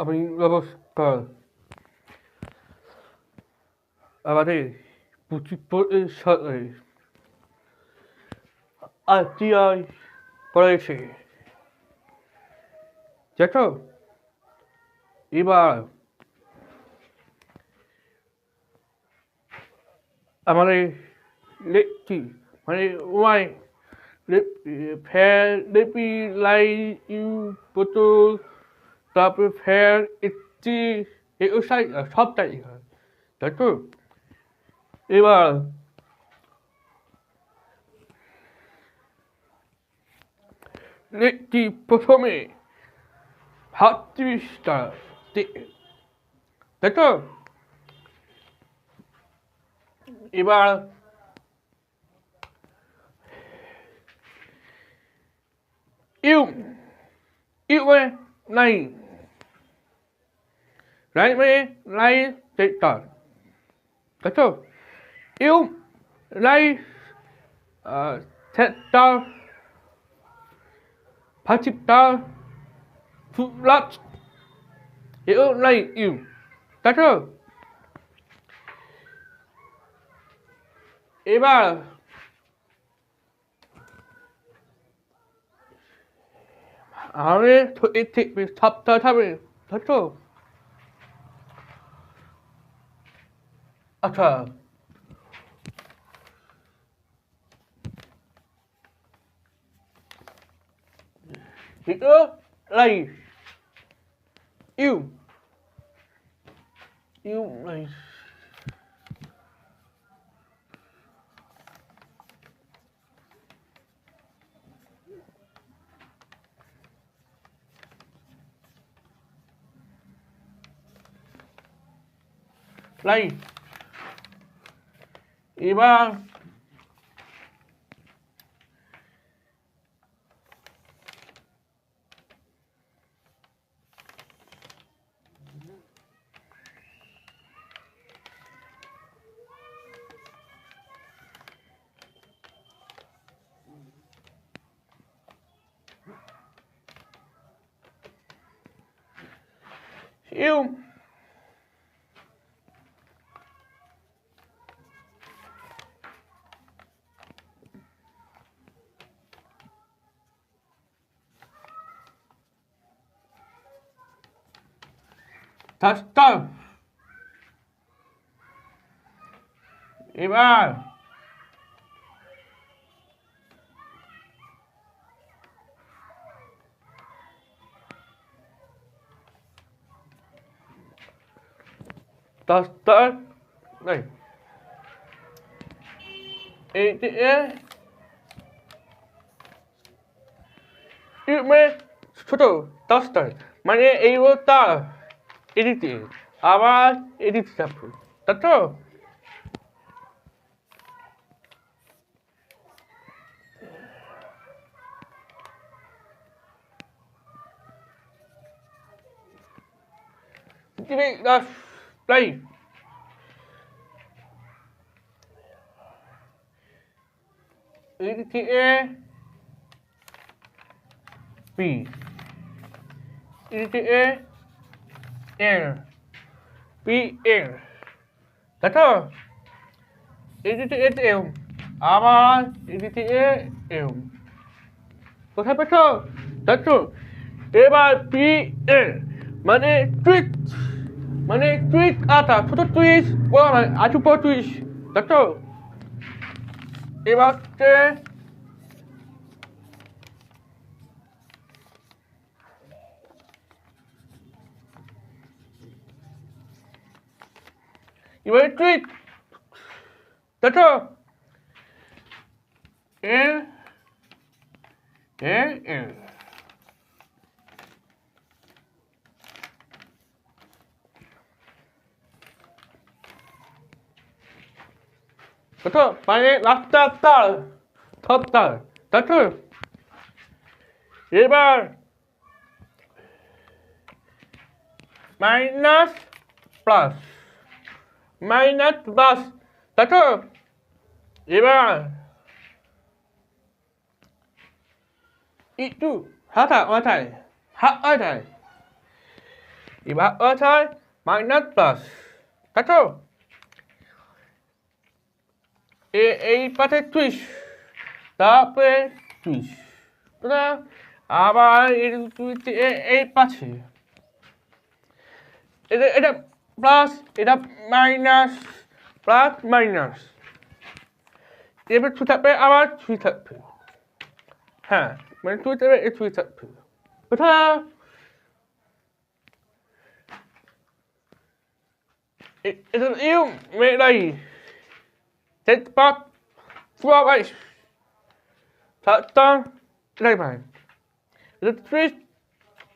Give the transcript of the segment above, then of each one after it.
আমি নমস্কার। আমাদের সালে আরটিআই করেছে, দেখো এবার আমাদের লেপটি মানে ওয়াই ফেয়ার লেপি লাই ইউ বোতল, তারপরে ফেয়ার একটি এগুলো সবটাই হয়, তাই তো? এবার লেপটি প্রথমে ৩৭টা, তাই তো? এবার ইউ ইউ নাই right মানে লাই সেক্টর, তাই তো? ইউ লাই সেক্টর ফাঁচিটার ফুলাট ইউ লাই ইউ, তাই তো? এবার আমাদের সপ্তাহ থাকবে, তাই তো? আচ্ছা, itu lay you lay lay এবার you touchdown এবার touchdown này এ ছোট touchdown মানে এইটা এদিকে আবার এদিকে যাবো, তাই তো? play এদিকে B এদিকে L B L, তাই তো? এদিকে এম আবার এদিকে এম, কোথায় পেছ, তাই তো? এবার পি এ মানে টুইট, মানে টুইট আটা ছোট টুইট আচু পর টুইট, তাই তো? এবার এবারে টুইট, তাই তো? এ এ এ 그렇죠? 만약에 랍스터 쳤다, 그렇죠? 일반 마이너스 플러스 마이너스 플러스, 그렇죠? 일반 itu hatta hatta এবার আছে মাইনাস প্লাস, তাই তো? এই পাশে 30, তারপরে 30, আবার এই পাশে এটা প্লাস, এটা মাইনাস, প্লাস মাইনাস, এবার 2 থাকবে, আবার 3 থাকবে। হ্যাঁ, মানে 2 থাকবে, 3 থাকবে। এটা ইউ মেলাই set part suavais tatang lebar letris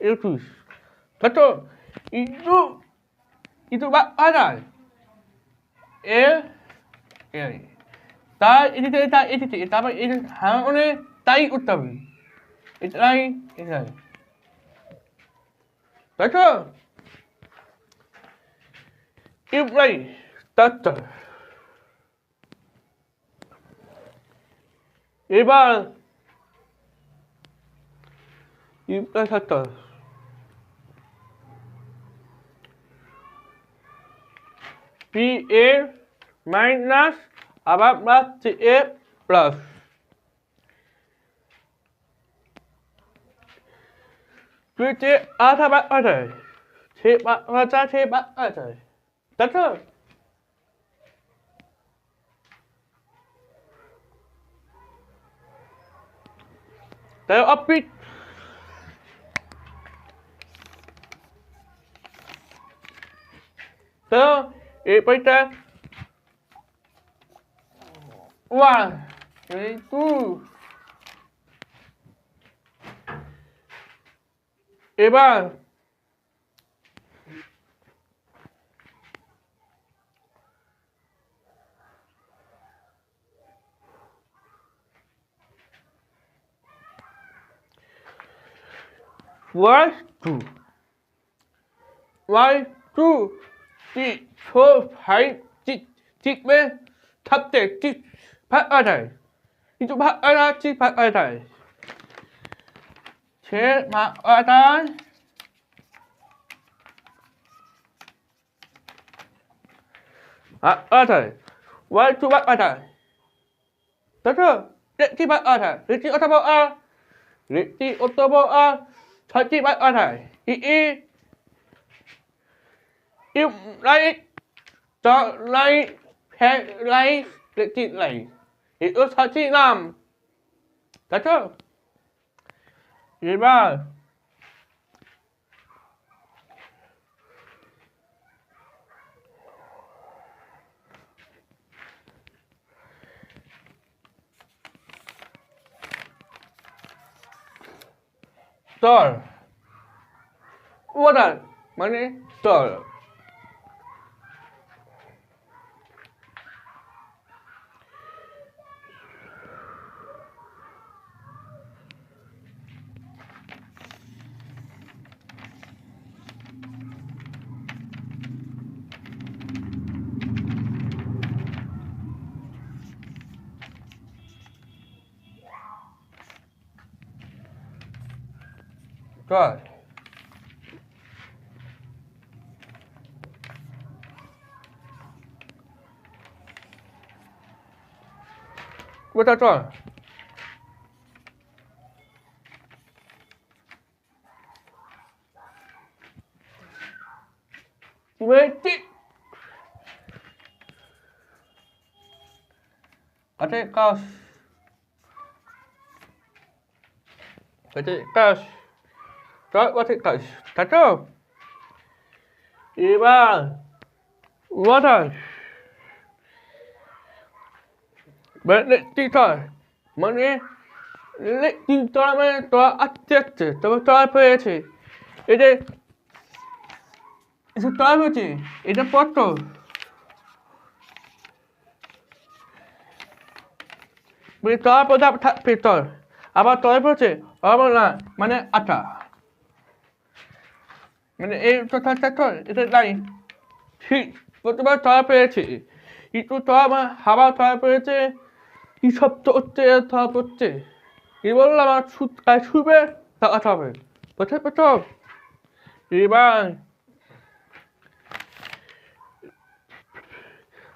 iltus tato itu bak ada ta ini tapi ini hangone tai utabi itu lain tato iblay tato এবার প্লাস একটা পি এ মাইনাস আবার প্লাস সি এ প্লাস তুইতে আধা বাদ আছে সে বাচ্চা সে বাদ আছে তাই তো তাই অপিট তো এই পয়টা 1 2 এবার1 2 1 2 3 4 5 6 में थपते 6 भाग आ जाए itu भाग आ जाए 6 भाग आ जाए 6 भाग आ जाए आ जाए 1 2 भाग आ जाए betul Reti भाग आ जाए Reti otobo a Reti otobo a 6 भाग आ जाए i yêu lấy cho lấy phe lấy để chị lấy thì ước sao chị làm đấy chứ gì ba rồi what are money rồi rồi what are rồi với chị có thể cash có thể cash rồi có thể cash thật không 이봐 what Balik tiktok Mana Lek tiktok mana Tua atas Tua apa je Ini Itu tua apa je Ini foto Beri tua apa dapat tak pistol Apa tua apa je Apa lah Mana atas Mana itu tak Itu lain ঠিক প্রতিবার tua পেয়েছি itu tua mah হাওয়া tua পেয়েছে কি শব্দ হচ্ছে tua হচ্ছে কি বললাম আর শুবে টাকা হবে বুঝতে পারছো এবার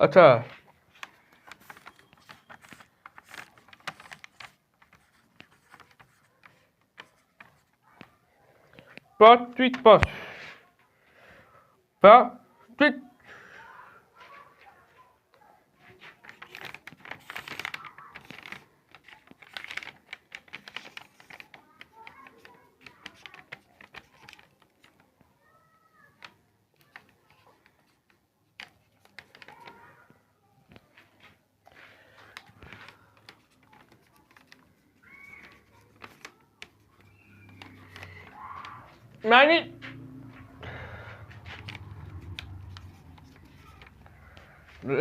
আচ্ছা প্লস টুইট প্লস টুইট মানে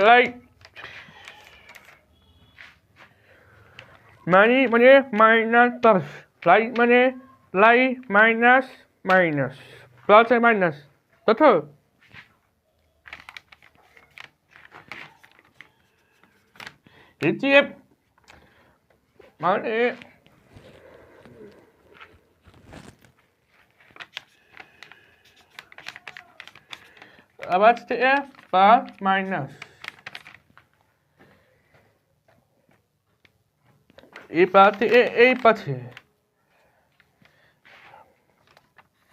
লাইক মানে মাইনাস প্লাস লাইক মানে লাই মাইনাস মাইনাস প্লাস আর মাইনাস তাই তো এটিএফ মানে আবার প্লাস মাইনাস এই পাশে এই পাশে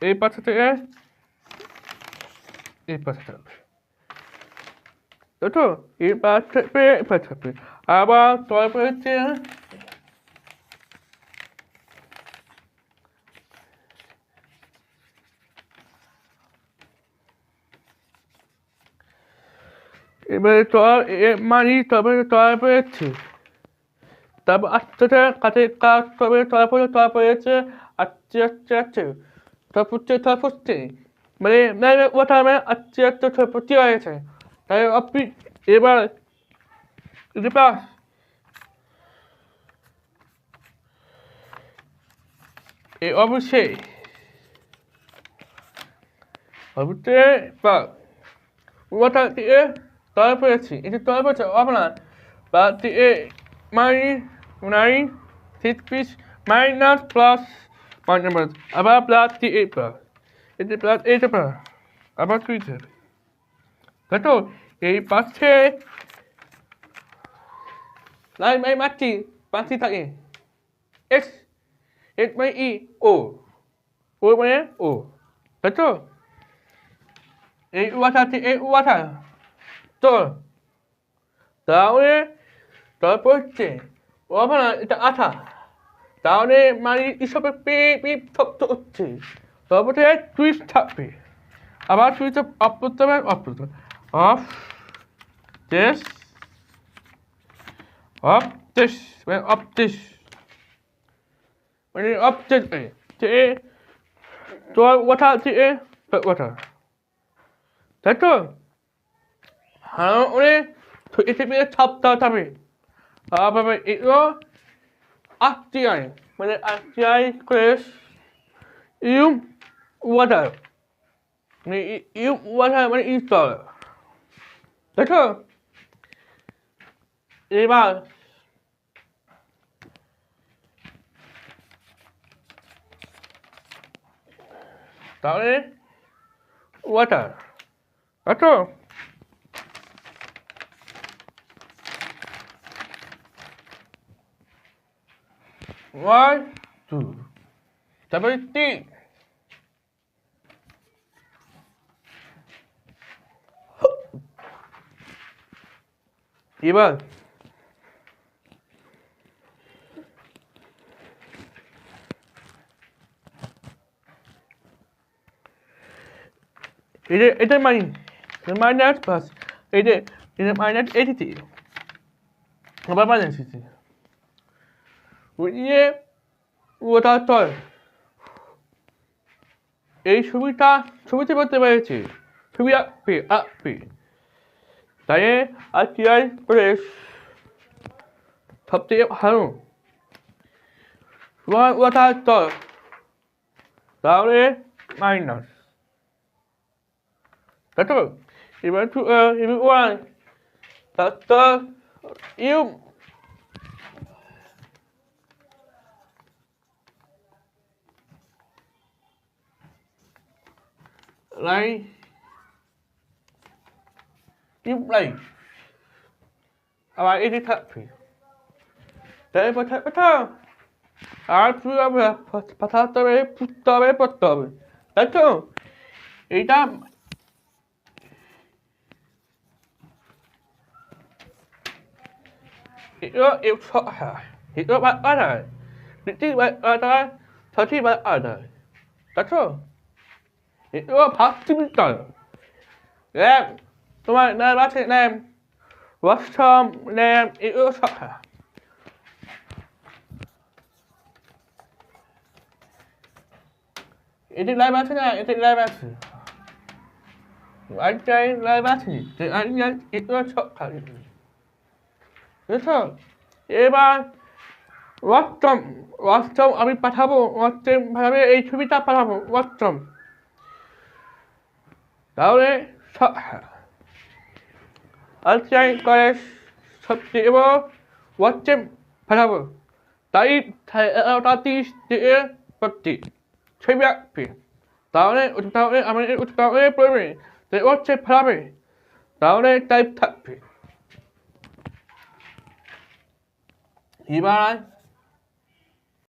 এই পাশে থেকে এই পাশে থাকবে তাই তো এই পাশ থাকবে এই পাশ থাকবে আবার তারপরে হচ্ছে এবারে মানি তারপরে হচ্ছে তারপর আস্তে আস্তে কাছে কাজ করবে তারপরে হচ্ছে আস্তে তারপর হচ্ছে মানে ওটা মানে আস্তে ভর্তি হয়ে গেছে তাই আপনি এবার রিপাস অবশ্যই বা ওটা দিয়ে তারপরেছি এটা তারপরে আপনার বা দিয়ে six piece minus plus minus আবার প্লাস দিয়ে প্লাস এটা প্লাস এইটা প্লাস আবার টুইটার তাই তো এই পাশে লাইন মারছি থাকে এক্স এক্স মানে ই ও মানে ও তাই তো এই ওয়াটা তো তাহলে তারপর হচ্ছে ও না এটা আঠা তাহলে মানে এসবে শব্দ হচ্ছে তারপরে টুইস্ট থাকবে আবার টুইস্ট অফ করতে হবে অফ দিস মানে অফ দিস তোর ওয়াটা তাই তো হ্যাঁ এতে ছাপতে হবে আবার এগুলো আরটিআই মানে আরটিআই ক্রেস ইউ ওয়াটার মানে ইউ ওয়াটার মানে ইনস্টল তাই তো এবার তাহলে ওয়াটার তাই তো ওয়ান টু তারপরে তিন এবার এটা মাইনাস প্লাস এটা মাইনাস এইটি আবার মাইনাস এইটি ওইয়ে ওটা তল এই ছবিতে করতে পেরেছি ছবি আঁকবি তাই আর কি আর প্রেস সবথেকে ভালো ওটা তল তাহলে মাইনাস তাই তো এবার ওয়ান তারপর ইউ লাই আবার এটি থাকবে তারপর থাকবে তো আর তুই পাঠাতে হবে ফুটতে হবে পড়তে হবে তাই তো এইটা itu bạn bắt rồi định chi bạn ta thật chi bạn ở đời তাই তো itu ভাবছি তো em তোমার নাম আছে নাম ওয়াশরুম নাম itu এটি লাইভ আছে না এটি লাইভ আছে আজকাল লাইভ আছে যে আজকাল itu বুঝছো এবার ওয়াশরুম আমি পাঠাবো ওয়াশরুম ভাবে এই ছবিটা পাঠাবো ওয়াশরুম তাহলে আজকাল করে সবচেয়ে এবং ওয়াশরুম পাঠাবো তাই 11:30 থেকে করছি ছবি আঁকবি তাহলে আমাদের উৎপাদনে পড়বে তাই ওয়াশরুম পাঠাবে তাহলে টাইপ থাকবে এবার